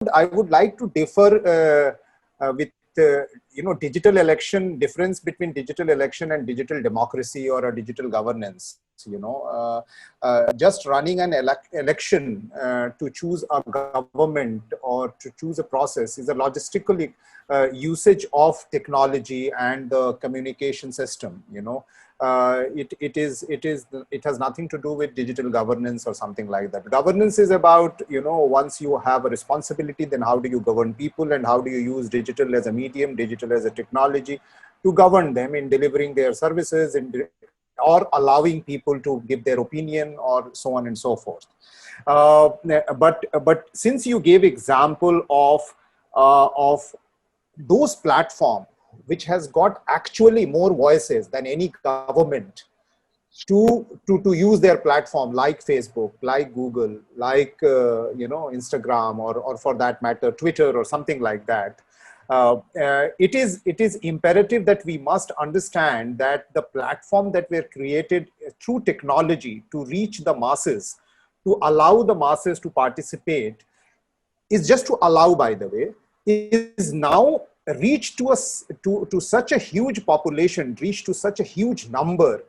would like to differ with digital election, difference between digital election and digital democracy or a digital governance. Just running an election to choose a government or to choose a process is a logistical usage of technology and the communication system. It has nothing to do with digital governance or something like that. Governance is about, once you have a responsibility, then how do you govern people, and how do you use digital as a medium, digital as a technology to govern them in delivering their services or allowing people to give their opinion, or so on and so forth. But since you gave example of those platforms which has got actually more voices than any government to use their platform, like Facebook, like Google, like Instagram, or for that matter Twitter or something like that, it is imperative that we must understand that the platform that were created through technology to reach the masses, to allow the masses to participate, is just to allow, by the way, is now reached to such a huge population, reached to such a huge number.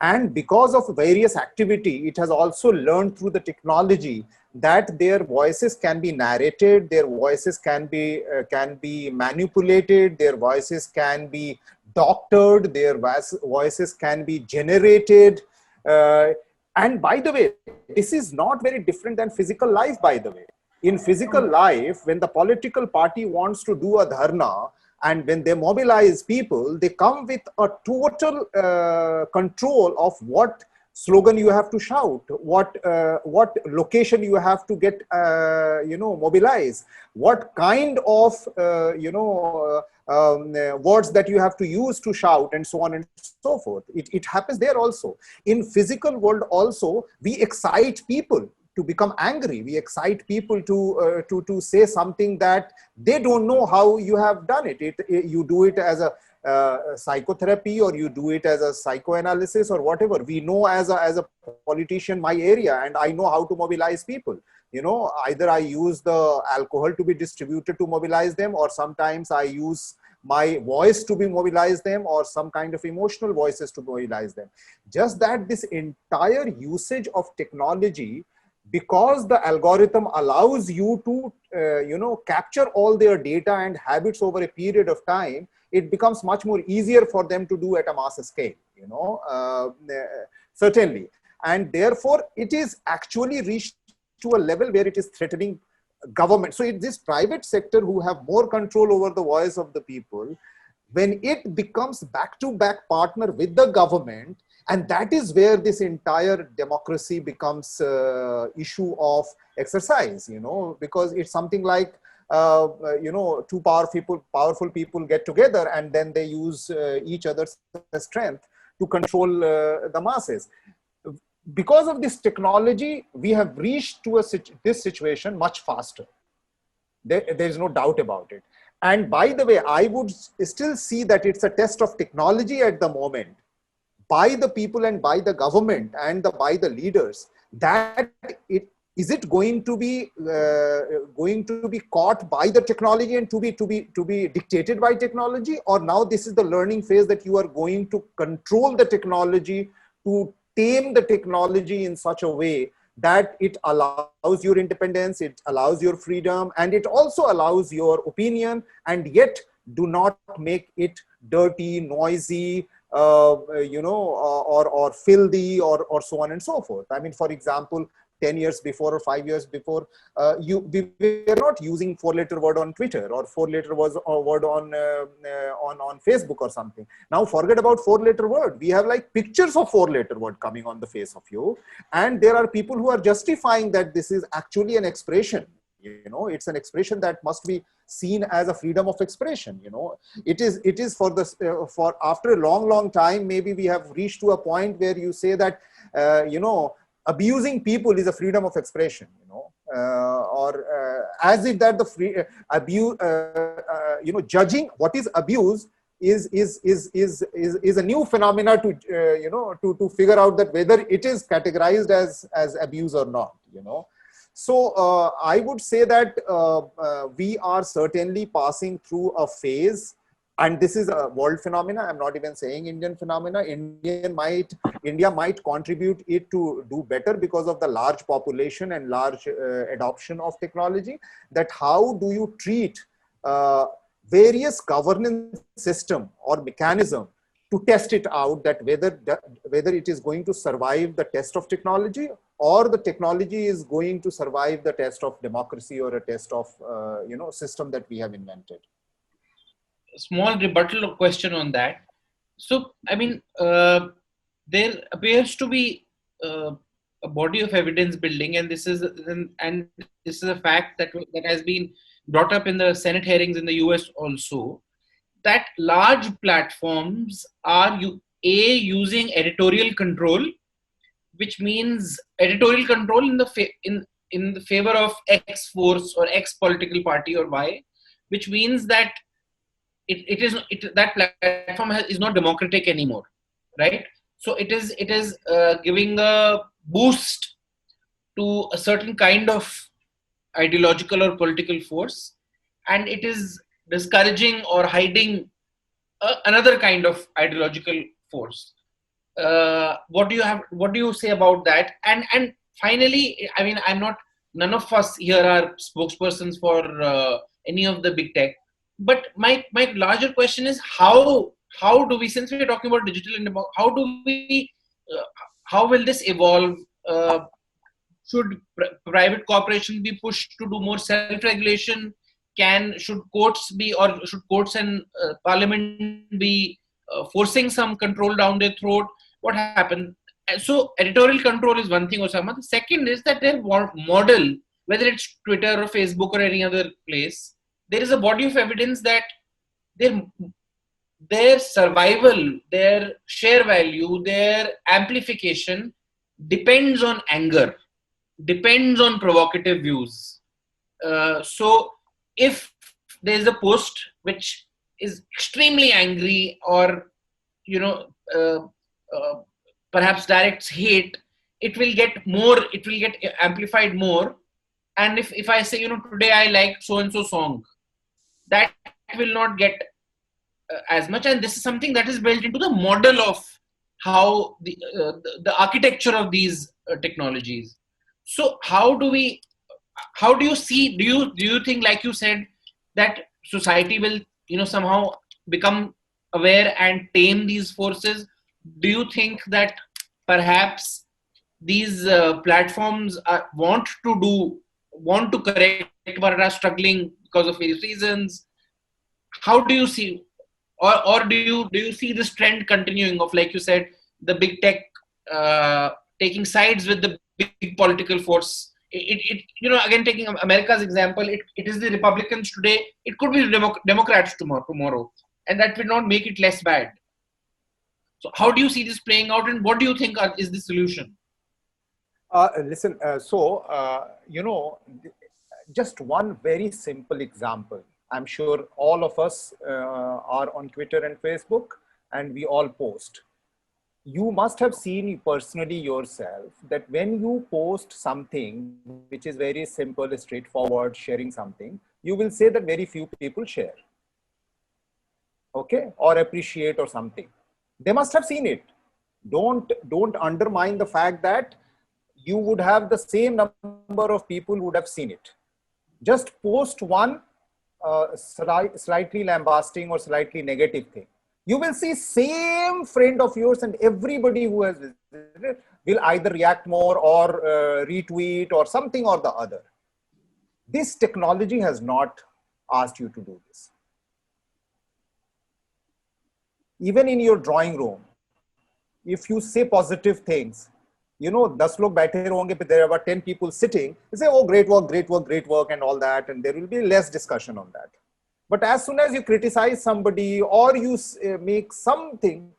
And because of various activity, it has also learned through the technology that their voices can be narrated, their voices can be manipulated, their voices can be doctored, their voices can be generated. And by the way, this is not very different than physical life, by the way. In physical life, when the political party wants to do a dharna, and when they mobilize people, they come with a total control of what slogan you have to shout, what location you have to get, mobilize, what kind of, words that you have to use to shout, and so on and so forth. It happens there also. In physical world also, we excite people to become angry. We excite people to say something that they don't know how you have done it. You do it as a psychotherapy, or you do it as a psychoanalysis, or whatever. We know as a politician my area, and I know how to mobilize people. Either I use the alcohol to be distributed to mobilize them, or sometimes I use my voice to be mobilize them, or some kind of emotional voices to mobilize them. Just that this entire usage of technology, because the algorithm allows you to capture all their data and habits over a period of time, it becomes much more easier for them to do at a mass scale, certainly. And therefore it is actually reached to a level where it is threatening government. So this private sector, who have more control over the voice of the people, when it becomes back-to-back partner with the government, and that is where this entire democracy becomes issue of exercise, because it's something like, two powerful people get together, and then they use each other's strength to control the masses. Because of this technology, we have reached to this situation much faster. There is no doubt about it. And by the way, I would still see that it's a test of technology at the moment, by the people and by the government and by the leaders, that is it going to be caught by the technology and to be dictated by technology, or now this is the learning phase that you are going to control the technology, to tame the technology in such a way that it allows your independence, it allows your freedom, and it also allows your opinion, and yet do not make it dirty, noisy, or filthy, or so on and so forth. I mean, for example, 10 years before or 5 years before, we were not using 4-letter word on Twitter, or 4-letter word on Facebook or something. Now forget about 4-letter word. We have like pictures of 4-letter word coming on the face of you, and there are people who are justifying that this is actually an expression. It's an expression that must be seen as a freedom of expression. It is for after a long time, maybe we have reached to a point where you say that abusing people is a freedom of expression, or as if that the free abuse, judging what is abuse is a new phenomena to to figure out that whether it is categorized as abuse or not. So I would say that we are certainly passing through a phase, and this is a world phenomena. I'm not even saying Indian phenomena. India might contribute it to do better because of the large population and large adoption of technology. That how do you treat various governance system or mechanism to test it out, that whether it is going to survive the test of technology, or the technology is going to survive the test of democracy, or a test of system that we have invented. Small rebuttal question on that. So, I mean, there appears to be a body of evidence building, and this is a fact that has been brought up in the Senate hearings in the US also, that large platforms are using editorial control, which means editorial control in the favor of X force or X political party or Y, which means that that platform is not democratic anymore, right? So it is giving a boost to a certain kind of ideological or political force, and it is discouraging or hiding another kind of ideological force. What do you say about that? And finally, I mean, none of us here are spokespersons for any of the big tech, but my larger question is, how do we, since we're talking about digital and how do we how will this evolve? Should private corporations be pushed to do more self-regulation? Should courts and parliament be forcing some control down their throat? What happened? So editorial control is one thing, Osama. The second is that their model, whether it's Twitter or Facebook or any other place, there is a body of evidence that their survival, their share value, their amplification depends on anger, depends on provocative views. So if there is a post which is extremely angry, or perhaps directs hate, it will get amplified more. And if I say, today I like so and so song, that will not get as much. And this is something that is built into the model of how the architecture of these technologies. So how do you see, do you think, like you said, that society will somehow become aware and tame these forces? Do you think that perhaps these platforms want to correct, but are struggling because of various reasons? How do you see, or do you see this trend continuing of, like you said, the big tech taking sides with the big political force? Again, taking America's example, it is the Republicans today, it could be the Democrats tomorrow, and that will not make it less bad. So how do you see this playing out, and what do you think is the solution? Listen, just one very simple example. I'm sure all of us are on Twitter and Facebook, and we all post. You must have seen personally yourself that when you post something which is very simple, straightforward, sharing something, you will say that very few people share, okay, or appreciate or something. They must have seen it. Don't undermine the fact that you would have the same number of people who would have seen it. Just post one slightly lambasting or slightly negative thing. You will see same friend of yours, and everybody who has visited will either react more or retweet or something or the other. This technology has not asked you to do this. Even in your drawing room, if you say positive things, 10 log baithe honge, but there are about 10 people sitting, they say, oh, great work, great work, great work, and all that, and there will be less discussion on that. But as soon as you criticize somebody or you make something,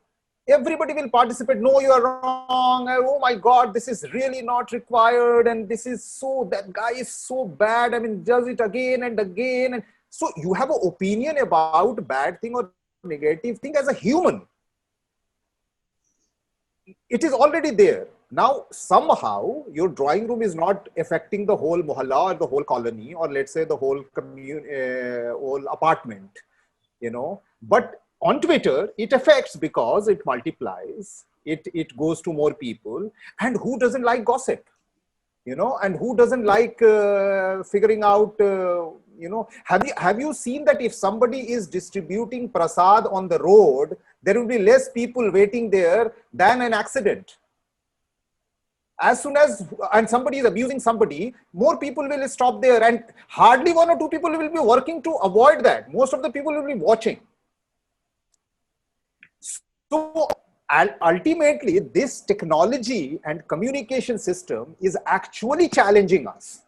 everybody will participate. No, you are wrong. Oh my God, this is really not required. And this is that guy is so bad. I mean, does it again and again. And so you have an opinion about bad thing or negative thing as a human. It is already there. Now, somehow your drawing room is not affecting the whole mohalla or the whole colony, or let's say the whole whole apartment, you know. But on Twitter, it affects because it multiplies, it goes to more people. And who doesn't like gossip? You know, and who doesn't like figuring out, you know, have you seen that if somebody is distributing prasad on the road, there will be less people waiting there than an accident? As soon as, and somebody is abusing somebody, more people will stop there, and hardly one or two people will be working to avoid that. Most of the people will be watching. So ultimately, this technology and communication system is actually challenging us.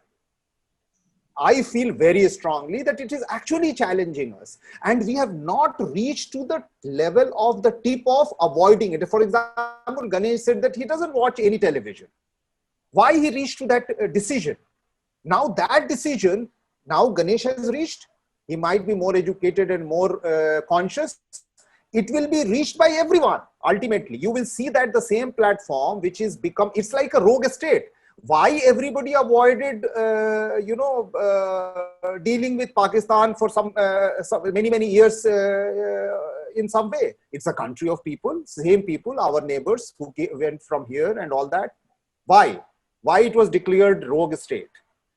I feel very strongly that it is actually challenging us, and we have not reached to the level of the tip of avoiding it. For example, Ganesh said that he doesn't watch any television. Why he reached to that decision? Now that decision, now Ganesh has reached. He might be more educated and more conscious. It will be reached by everyone. Ultimately, you will see that the same platform, which is become, it's like a rogue state. Why everybody avoided, dealing with Pakistan for some many years in some way? It's a country of people, same people, our neighbors who went from here and all that. Why? Why it was declared rogue state?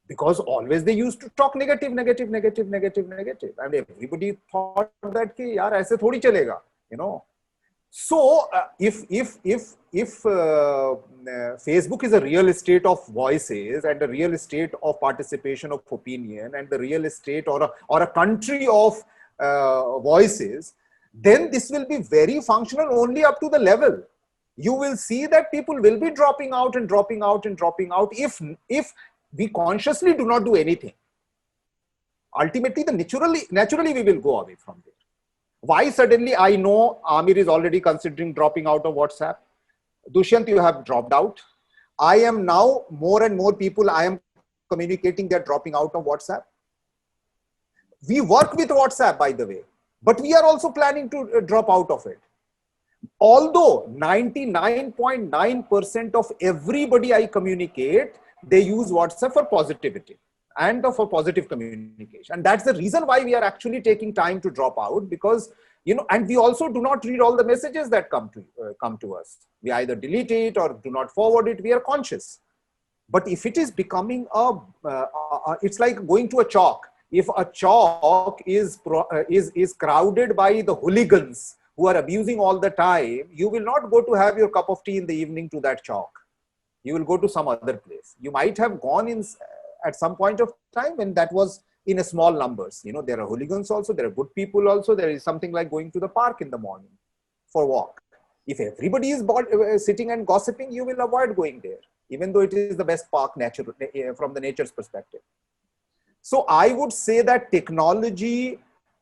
Because always they used to talk negative, and everybody thought that ki yaar aise thodi chalega, you know. So if Facebook is a real estate of voices and a real estate of participation of opinion and the real estate or a country of voices, then this will be very functional only up to the level. You will see that people will be dropping out if we consciously do not do anything. Ultimately, naturally we will go away from there. Why suddenly I know Amir is already considering dropping out of WhatsApp. Dushyant, you have dropped out. I am now, more and more people I am communicating, they're dropping out of WhatsApp. We work with WhatsApp, by the way, but we are also planning to drop out of it. Although 99.9% of everybody I communicate, they use WhatsApp for positivity and for positive communication. And that's the reason why we are actually taking time to drop out, because, you know, and we also do not read all the messages that come to us. We either delete it or do not forward it. We are conscious. But if it is becoming it's like going to a chalk. If a chalk is crowded by the hooligans who are abusing all the time, you will not go to have your cup of tea in the evening to that chalk. You will go to some other place. You might have gone in at some point of time when that was in a small numbers. You know, there are hooligans also, there are good people also. There is something like going to the park in the morning for a walk. If everybody is sitting and gossiping, you will avoid going there, even though it is the best park from the nature's perspective. So I would say that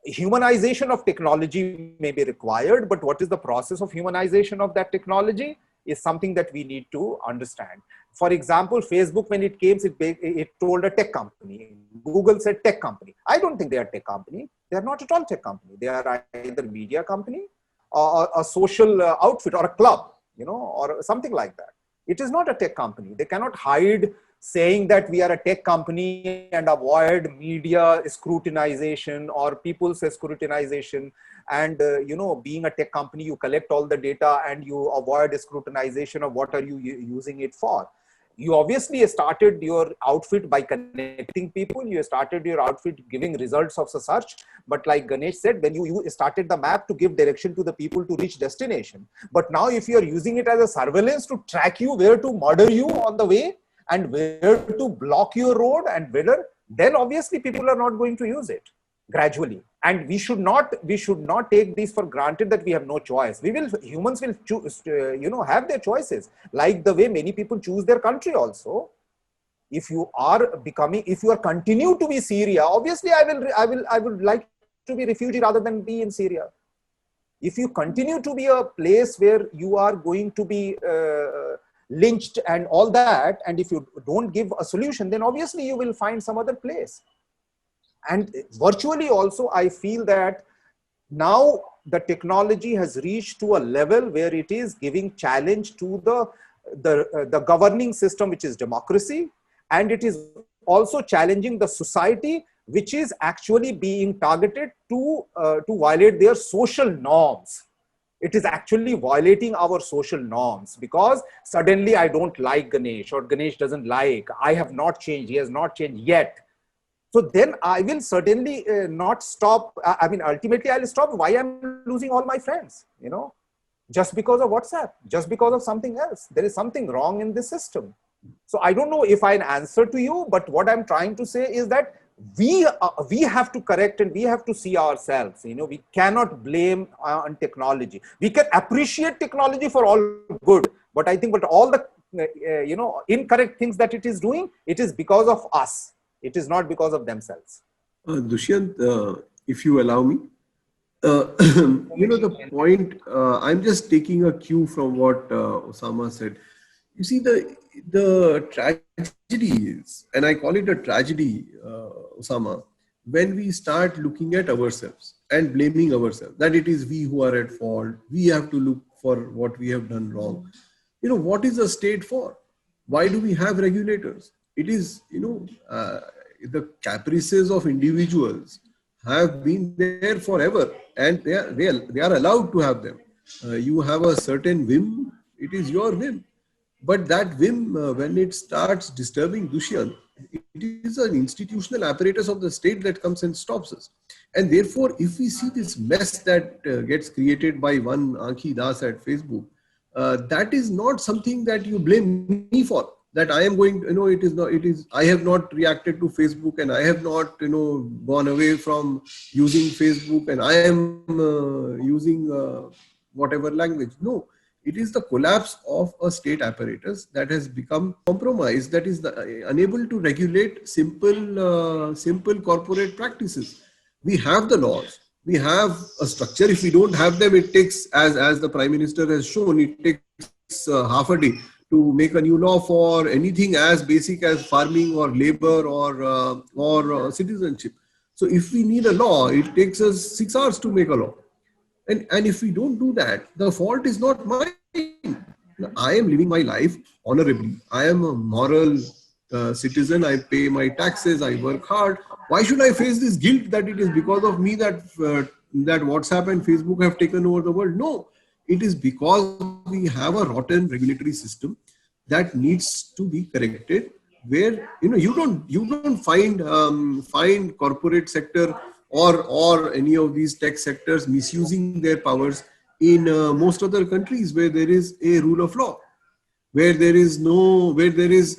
humanization of technology may be required, but what is the process of humanization of that technology is something that we need to understand. For example, Facebook, when it came, it told a tech company. Google said tech company. I don't think they are tech company. They are not at all tech company. They are either media company or a social outfit or a club, you know, or something like that. It is not a tech company. They cannot hide saying that we are a tech company and avoid media scrutinization or people's scrutinization. And, you know, being a tech company, you collect all the data and you avoid scrutinization of what are you using it for. You obviously started your outfit by connecting people. You started your outfit giving results of the search. But like Ganesh said, then you started the map to give direction to the people to reach destination. But now if you are using it as a surveillance to track you, where to murder you on the way, and where to block your road and whether, then obviously people are not going to use it gradually. And we should not take this for granted that we have no choice. Humans will choose, have their choices, like the way many people choose their country also. If you continue to be Syria, obviously I would like to be refugee rather than be in Syria. If you continue to be a place where you are going to be lynched and all that, and if you don't give a solution, then obviously you will find some other place. And virtually also, I feel that now the technology has reached to a level where it is giving challenge to the the governing system, which is democracy, and it is also challenging the society, which is actually being targeted to violate their social norms. It is actually violating our social norms, because suddenly I don't like Ganesh, or Ganesh doesn't like, I have not changed, he has not changed yet. So then I will certainly not stop. I mean, ultimately I'll stop. Why I'm losing all my friends, just because of WhatsApp, just because of something else. There is something wrong in this system. So I don't know if I answer to you, but what I'm trying to say is that we have to correct, and we have to see ourselves. We cannot blame on technology. We can appreciate technology for all good, but I think, but all the incorrect things that it is doing, it is because of us. It is not because of themselves. Dushyant, if you allow me, the point, I'm just taking a cue from what Osama said. You see, the tragedy is, and I call it a tragedy, Osama, when we start looking at ourselves and blaming ourselves, that it is we who are at fault, we have to look for what we have done wrong. What is a state for? Why do we have regulators? It is, the caprices of individuals have been there forever, and they are allowed to have them. You have a certain whim, it is your whim. But that whim, when it starts disturbing Dushyant, it is an institutional apparatus of the state that comes and stops us. And therefore, if we see this mess that gets created by one Ankhi Das at Facebook, that is not something that you blame me for. That I am going, I have not reacted to Facebook, and I have not, gone away from using Facebook, and I am using whatever language. No, it is the collapse of a state apparatus that has become compromised, that is unable to regulate simple corporate practices. We have the laws. We have a structure. If we don't have them, it takes, as the Prime Minister has shown, it takes half a day to make a new law for anything as basic as farming or labor or citizenship. So if we need a law, it takes us 6 hours to make a law. And if we don't do that, the fault is not mine. I am living my life honorably. I am a moral citizen. I pay my taxes. I work hard. Why should I face this guilt that it is because of me that WhatsApp and Facebook have taken over the world? No, it is because we have a rotten regulatory system that needs to be corrected. Where you don't find corporate sector or any of these tech sectors misusing their powers in most other countries where there is a rule of law, where there is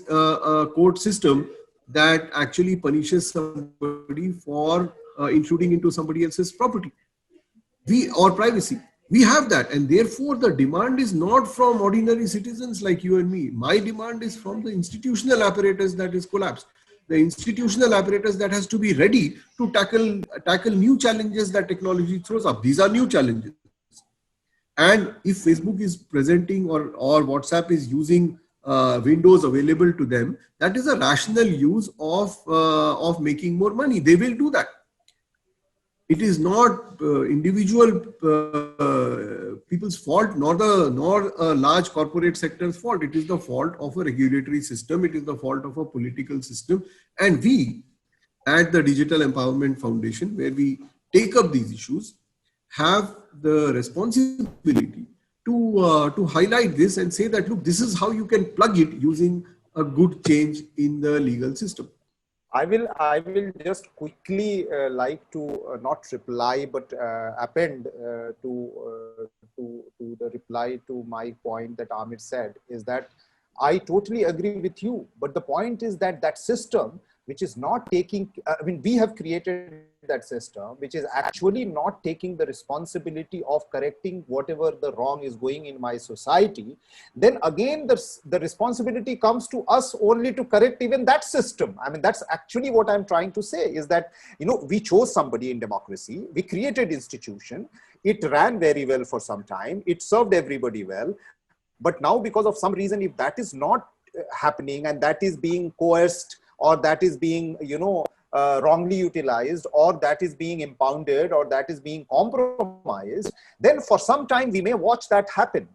a court system that actually punishes somebody for intruding into somebody else's property or privacy. We have that, and therefore the demand is not from ordinary citizens like you and me. My demand is from the institutional apparatus that is collapsed. The institutional apparatus that has to be ready to tackle new challenges that technology throws up. These are new challenges. And if Facebook is presenting or WhatsApp is using windows available to them, that is a rational use of making more money. They will do that. It is not individual people's fault, nor a large corporate sector's fault. It is the fault of a regulatory system. It is the fault of a political system. And we, at the Digital Empowerment Foundation, where we take up these issues, have the responsibility to highlight this and say that, look, this is how you can plug it using a good change in the legal system. I will just quickly like to not reply, but append to the reply to my point that Amit said, is that I totally agree with you. But the point is that system, which is not taking, we have created that system, which is actually not taking the responsibility of correcting whatever the wrong is going in my society, then again, the responsibility comes to us only to correct even that system. That's actually what I'm trying to say, is that, we chose somebody in democracy, we created institution, it ran very well for some time, it served everybody well. But now, because of some reason, if that is not happening and that is being coerced, or that is being, wrongly utilized, or that is being impounded, or that is being compromised, then for some time we may watch that happen,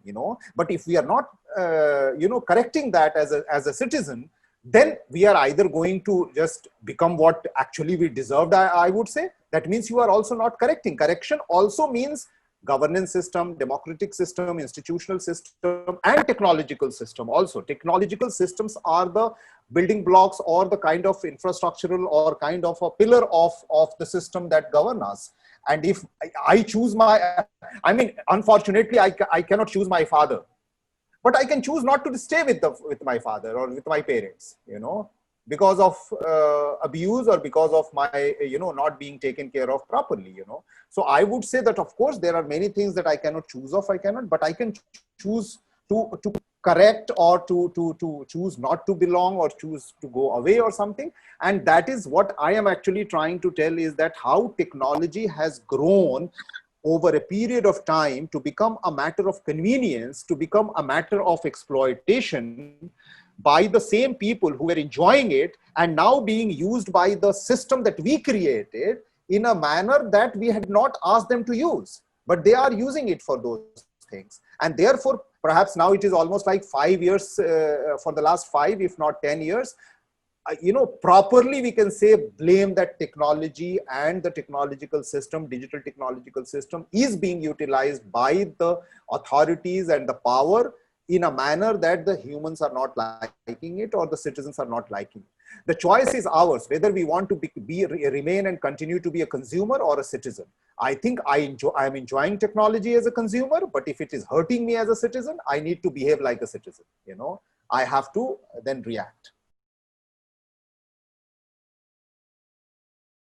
But if we are not correcting that as a citizen, then we are either going to just become what actually we deserved, I would say. That means you are also not correcting. Correction also means governance system, democratic system, institutional system, and technological system also. Technological systems are the building blocks or the kind of infrastructural or kind of a pillar of the system that govern us. And if I choose unfortunately, I cannot choose my father, but I can choose not to stay with my father or with my parents, because of abuse or because of my, not being taken care of properly, So I would say that, of course, there are many things that I cannot choose of, but I can choose to correct or to choose not to belong or choose to go away or something. And that is what I am actually trying to tell, is that how technology has grown over a period of time to become a matter of convenience, to become a matter of exploitation by the same people who were enjoying it, and now being used by the system that we created in a manner that we had not asked them to use, but they are using it for those things. And therefore, perhaps now it is almost like 5 years, for the last 5, if not 10 years, properly we can say blame that technology and the technological system, digital technological system, is being utilized by the authorities and the power in a manner that the humans are not liking it or the citizens are not liking it. The choice is ours, whether we want to remain and continue to be a consumer or a citizen. I think I am enjoying technology as a consumer, but if it is hurting me as a citizen, I need to behave like a citizen. I have to then react.